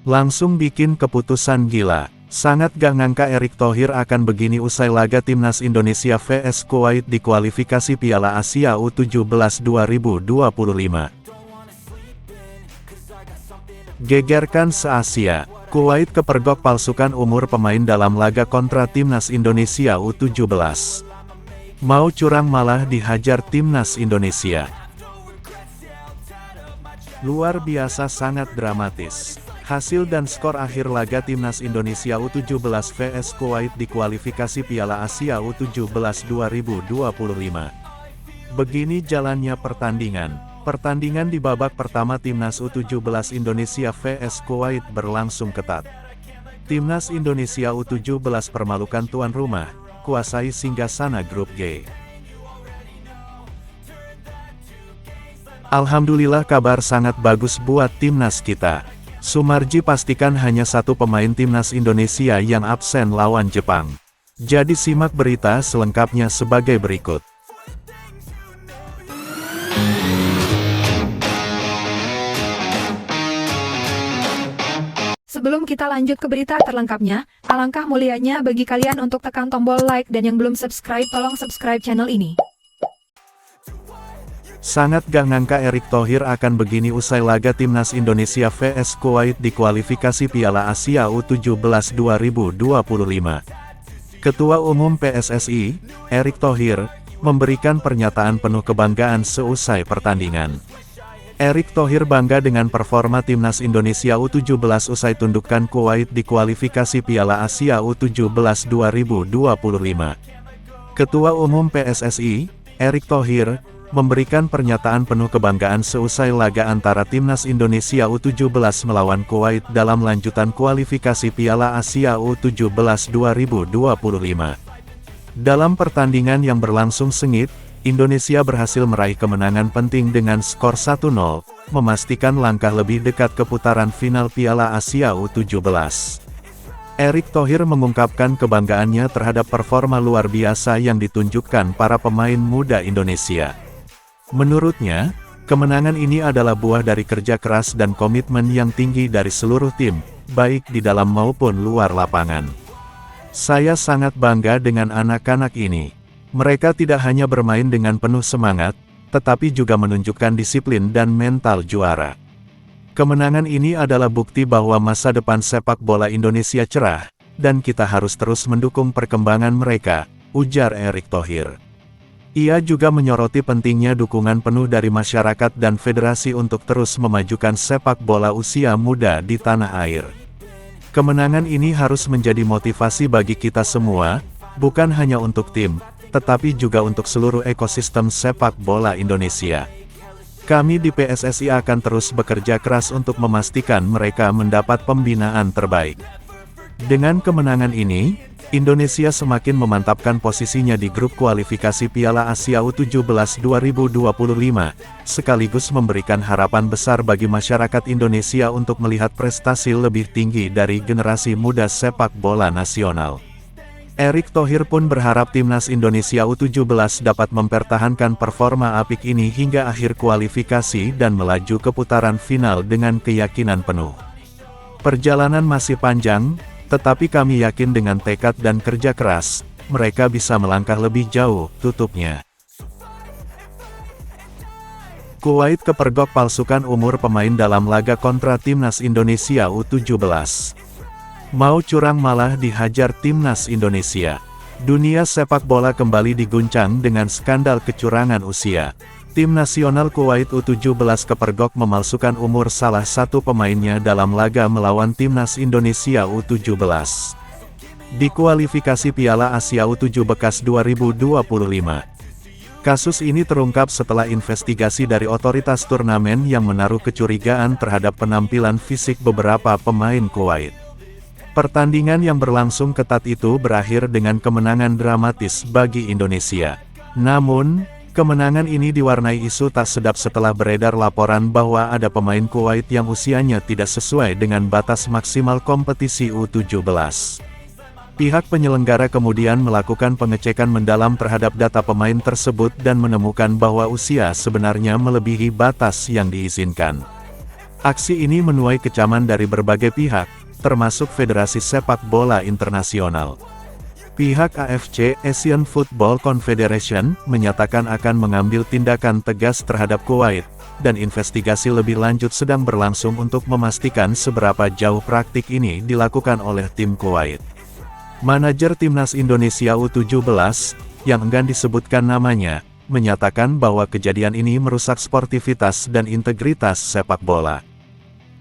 Langsung bikin keputusan gila. Sangat gak ngangka Erick Thohir akan begini usai laga Timnas Indonesia vs Kuwait di kualifikasi Piala Asia U17 2025. Gegerkan se-Asia, Kuwait kepergok palsukan umur pemain dalam laga kontra Timnas Indonesia U17. Mau curang malah dihajar Timnas Indonesia. Luar biasa, sangat dramatis. Hasil dan skor akhir laga Timnas Indonesia U17 vs Kuwait di kualifikasi Piala Asia U17 2025. Begini jalannya pertandingan. Pertandingan di babak pertama Timnas U17 Indonesia vs Kuwait berlangsung ketat. Timnas Indonesia U17 permalukan tuan rumah, kuasai singgasana grup G. Alhamdulillah, kabar sangat bagus buat timnas kita. Sumarji pastikan hanya satu pemain timnas Indonesia yang absen lawan Jepang. Jadi simak berita selengkapnya sebagai berikut. Sebelum kita lanjut ke berita terlengkapnya, alangkah mulianya bagi kalian untuk tekan tombol like dan yang belum subscribe tolong subscribe channel ini. Sangat gak ngangka Erick Thohir akan begini usai laga Timnas Indonesia vs Kuwait di kualifikasi Piala Asia U17 2025. Ketua Umum PSSI, Erick Thohir, memberikan pernyataan penuh kebanggaan seusai pertandingan. Erick Thohir bangga dengan performa Timnas Indonesia U17 usai tundukkan Kuwait di kualifikasi Piala Asia U17 2025. Ketua Umum PSSI, Erick Thohir, memberikan pernyataan penuh kebanggaan seusai laga antara Timnas Indonesia U17 melawan Kuwait dalam lanjutan kualifikasi Piala Asia U17 2025. Dalam pertandingan yang berlangsung sengit, Indonesia berhasil meraih kemenangan penting dengan skor 1-0, memastikan langkah lebih dekat ke putaran final Piala Asia U17. Erick Thohir mengungkapkan kebanggaannya terhadap performa luar biasa yang ditunjukkan para pemain muda Indonesia. Menurutnya, kemenangan ini adalah buah dari kerja keras dan komitmen yang tinggi dari seluruh tim, baik di dalam maupun luar lapangan. Saya sangat bangga dengan anak-anak ini. Mereka tidak hanya bermain dengan penuh semangat, tetapi juga menunjukkan disiplin dan mental juara. Kemenangan ini adalah bukti bahwa masa depan sepak bola Indonesia cerah, dan kita harus terus mendukung perkembangan mereka, ujar Erick Thohir. Ia juga menyoroti pentingnya dukungan penuh dari masyarakat dan federasi untuk terus memajukan sepak bola usia muda di tanah air. Kemenangan ini harus menjadi motivasi bagi kita semua, bukan hanya untuk tim, tetapi juga untuk seluruh ekosistem sepak bola Indonesia. Kami di PSSI akan terus bekerja keras untuk memastikan mereka mendapat pembinaan terbaik. Dengan kemenangan ini, Indonesia semakin memantapkan posisinya di grup kualifikasi Piala Asia U17 2025, sekaligus memberikan harapan besar bagi masyarakat Indonesia untuk melihat prestasi lebih tinggi dari generasi muda sepak bola nasional. Erick Thohir pun berharap Timnas Indonesia U17 dapat mempertahankan performa apik ini hingga akhir kualifikasi dan melaju ke putaran final dengan keyakinan penuh. Perjalanan masih panjang, tetapi kami yakin dengan tekad dan kerja keras, mereka bisa melangkah lebih jauh, tutupnya. Kuwait kepergok palsukan umur pemain dalam laga kontra Timnas Indonesia U17. Mau curang malah dihajar Timnas Indonesia. Dunia sepak bola kembali diguncang dengan skandal kecurangan usia. Tim nasional Kuwait U17 kepergok memalsukan umur salah satu pemainnya dalam laga melawan Timnas Indonesia U17. Di kualifikasi Piala Asia U17 2025. Kasus ini terungkap setelah investigasi dari otoritas turnamen yang menaruh kecurigaan terhadap penampilan fisik beberapa pemain Kuwait. Pertandingan yang berlangsung ketat itu berakhir dengan kemenangan dramatis bagi Indonesia. Namun, kemenangan ini diwarnai isu tak sedap setelah beredar laporan bahwa ada pemain Kuwait yang usianya tidak sesuai dengan batas maksimal kompetisi U17. Pihak penyelenggara kemudian melakukan pengecekan mendalam terhadap data pemain tersebut dan menemukan bahwa usia sebenarnya melebihi batas yang diizinkan. Aksi ini menuai kecaman dari berbagai pihak, termasuk Federasi Sepak Bola Internasional. Pihak AFC Asian Football Confederation menyatakan akan mengambil tindakan tegas terhadap Kuwait, dan investigasi lebih lanjut sedang berlangsung untuk memastikan seberapa jauh praktik ini dilakukan oleh tim Kuwait. Manajer Timnas Indonesia U17, yang enggan disebutkan namanya, menyatakan bahwa kejadian ini merusak sportivitas dan integritas sepak bola.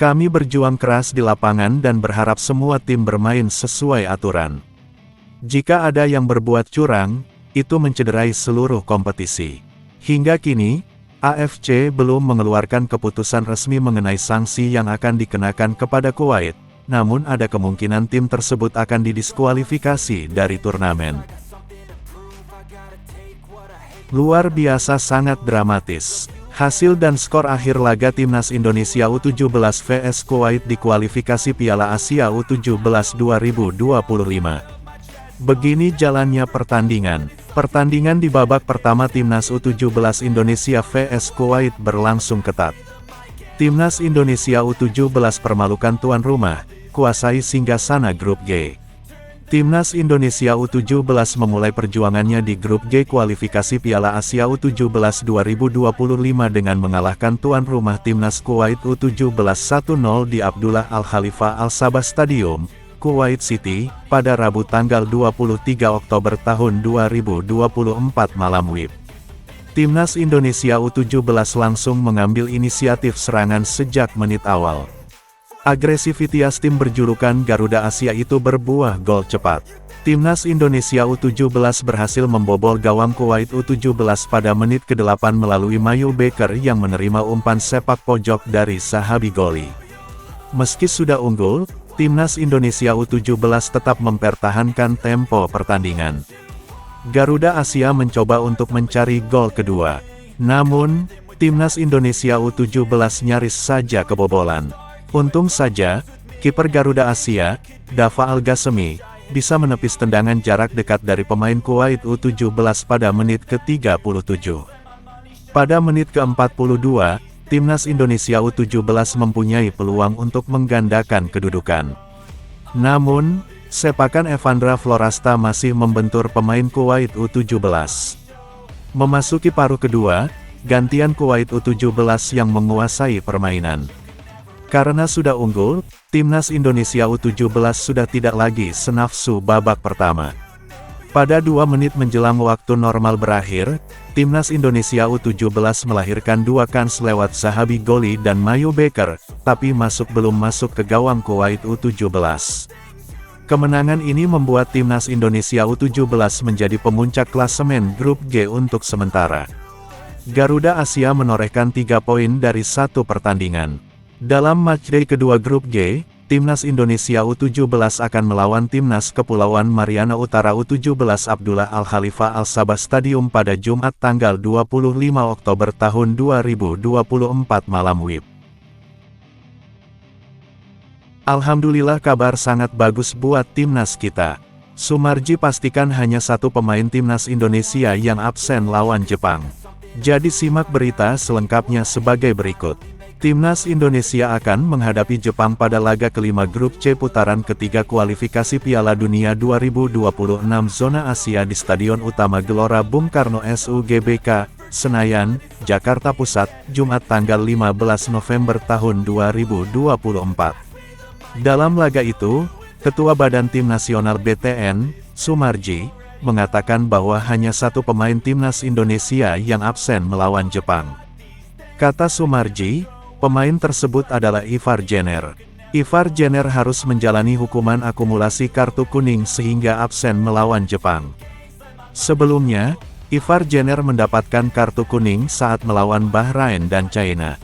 Kami berjuang keras di lapangan dan berharap semua tim bermain sesuai aturan. Jika ada yang berbuat curang, itu mencederai seluruh kompetisi. Hingga kini, AFC belum mengeluarkan keputusan resmi mengenai sanksi yang akan dikenakan kepada Kuwait, namun ada kemungkinan tim tersebut akan didiskualifikasi dari turnamen. Luar biasa sangat dramatis. Hasil dan skor akhir laga Timnas Indonesia U17 vs Kuwait di kualifikasi Piala Asia U17 2025. Begini jalannya pertandingan. Pertandingan di babak pertama Timnas U17 Indonesia vs Kuwait berlangsung ketat. Timnas Indonesia U17 permalukan tuan rumah, kuasai singgasana grup G. Timnas Indonesia U17 memulai perjuangannya di grup G kualifikasi Piala Asia U17 2025 dengan mengalahkan tuan rumah Timnas Kuwait U17 1-0 di Abdullah Al Khalifa Al Sabah Stadium, Kuwait City, pada Rabu tanggal 23 Oktober tahun 2024 malam WIB. Timnas Indonesia U17 langsung mengambil inisiatif serangan sejak menit awal. Agresivitas tim berjulukan Garuda Asia itu berbuah gol cepat. Timnas Indonesia U17 berhasil membobol gawang Kuwait U17 pada menit ke-8 melalui Mayu Beker yang menerima umpan sepak pojok dari Sahabi Goli. Meski sudah unggul, Timnas Indonesia U17 tetap mempertahankan tempo pertandingan. Garuda Asia mencoba untuk mencari gol kedua. Namun, Timnas Indonesia U17 nyaris saja kebobolan. Untung saja, kiper Garuda Asia, Dava Al-Ghasemi, bisa menepis tendangan jarak dekat dari pemain Kuwait U17 pada menit ke-37. Pada menit ke-42, Timnas Indonesia U17 mempunyai peluang untuk menggandakan kedudukan. Namun, sepakan Evandra Florasta masih membentur pemain Kuwait U17. Memasuki paruh kedua, gantian Kuwait U17 yang menguasai permainan. Karena sudah unggul, Timnas Indonesia U17 sudah tidak lagi senafsu babak pertama. Pada 2 menit menjelang waktu normal berakhir, Timnas Indonesia U17 melahirkan 2 kans lewat Sahabi Goli dan Mayu Beker, tapi belum masuk ke gawang Kuwait U17. Kemenangan ini membuat Timnas Indonesia U17 menjadi pemuncak klasemen grup G untuk sementara. Garuda Asia menorehkan 3 poin dari 1 pertandingan. Dalam matchday kedua grup G, Timnas Indonesia U17 akan melawan Timnas Kepulauan Mariana Utara U17 Abdullah Al Khalifa Al Sabah Stadium pada Jumat tanggal 25 Oktober tahun 2024 malam WIB. Alhamdulillah, kabar sangat bagus buat Timnas kita. Sumarji pastikan hanya 1 pemain Timnas Indonesia yang absen lawan Jepang. Jadi simak berita selengkapnya sebagai berikut. Timnas Indonesia akan menghadapi Jepang pada laga kelima grup C putaran ketiga kualifikasi Piala Dunia 2026 zona Asia di Stadion Utama Gelora Bung Karno SUGBK, Senayan, Jakarta Pusat, Jumat tanggal 15 November tahun 2024. Dalam laga itu, Ketua Badan Tim Nasional BTN, Sumarji, mengatakan bahwa hanya 1 pemain Timnas Indonesia yang absen melawan Jepang. Kata Sumarji, pemain tersebut adalah Ivar Jenner. Ivar Jenner harus menjalani hukuman akumulasi kartu kuning sehingga absen melawan Jepang. Sebelumnya, Ivar Jenner mendapatkan kartu kuning saat melawan Bahrain dan China.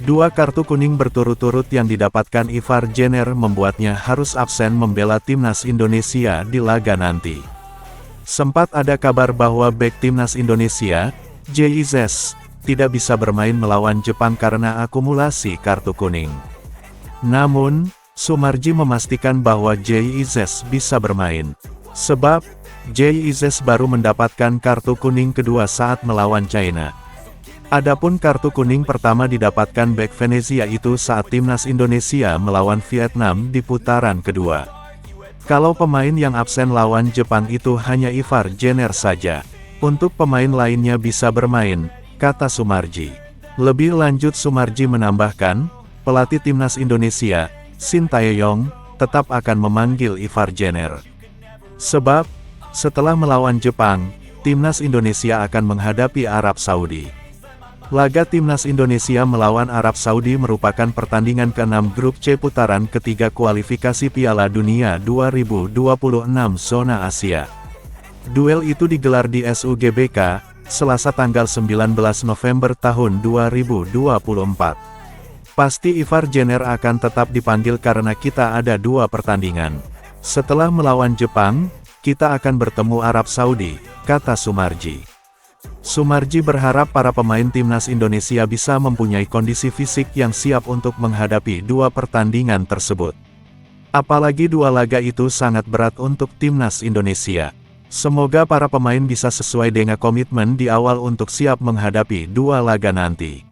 2 kartu kuning berturut-turut yang didapatkan Ivar Jenner membuatnya harus absen membela Timnas Indonesia di laga nanti. Sempat ada kabar bahwa bek Timnas Indonesia, JIZ, tidak bisa bermain melawan Jepang karena akumulasi kartu kuning. Namun, Sumarji memastikan bahwa JIZ bisa bermain. Sebab, JIZ baru mendapatkan kartu kuning kedua saat melawan China. Adapun kartu kuning pertama didapatkan bek Venezia itu saat timnas Indonesia melawan Vietnam di putaran kedua. Kalau pemain yang absen lawan Jepang itu hanya Ivar Jenner saja. Untuk pemain lainnya bisa bermain, kata Sumarji. Lebih lanjut Sumarji menambahkan, pelatih timnas Indonesia, Sintayong, tetap akan memanggil Ivar Jenner. Sebab, setelah melawan Jepang, timnas Indonesia akan menghadapi Arab Saudi. Laga timnas Indonesia melawan Arab Saudi merupakan pertandingan ke-6 grup C putaran ketiga kualifikasi Piala Dunia 2026 zona Asia. Duel itu digelar di SUGBK, Selasa tanggal 19 November tahun 2024. Pasti Ivar Jenner akan tetap dipanggil karena kita ada 2 pertandingan. Setelah melawan Jepang, kita akan bertemu Arab Saudi, kata Sumarji. Sumarji berharap para pemain timnas Indonesia bisa mempunyai kondisi fisik yang siap untuk menghadapi 2 pertandingan tersebut. Apalagi 2 laga itu sangat berat untuk timnas Indonesia. Semoga para pemain bisa sesuai dengan komitmen di awal untuk siap menghadapi 2 laga nanti.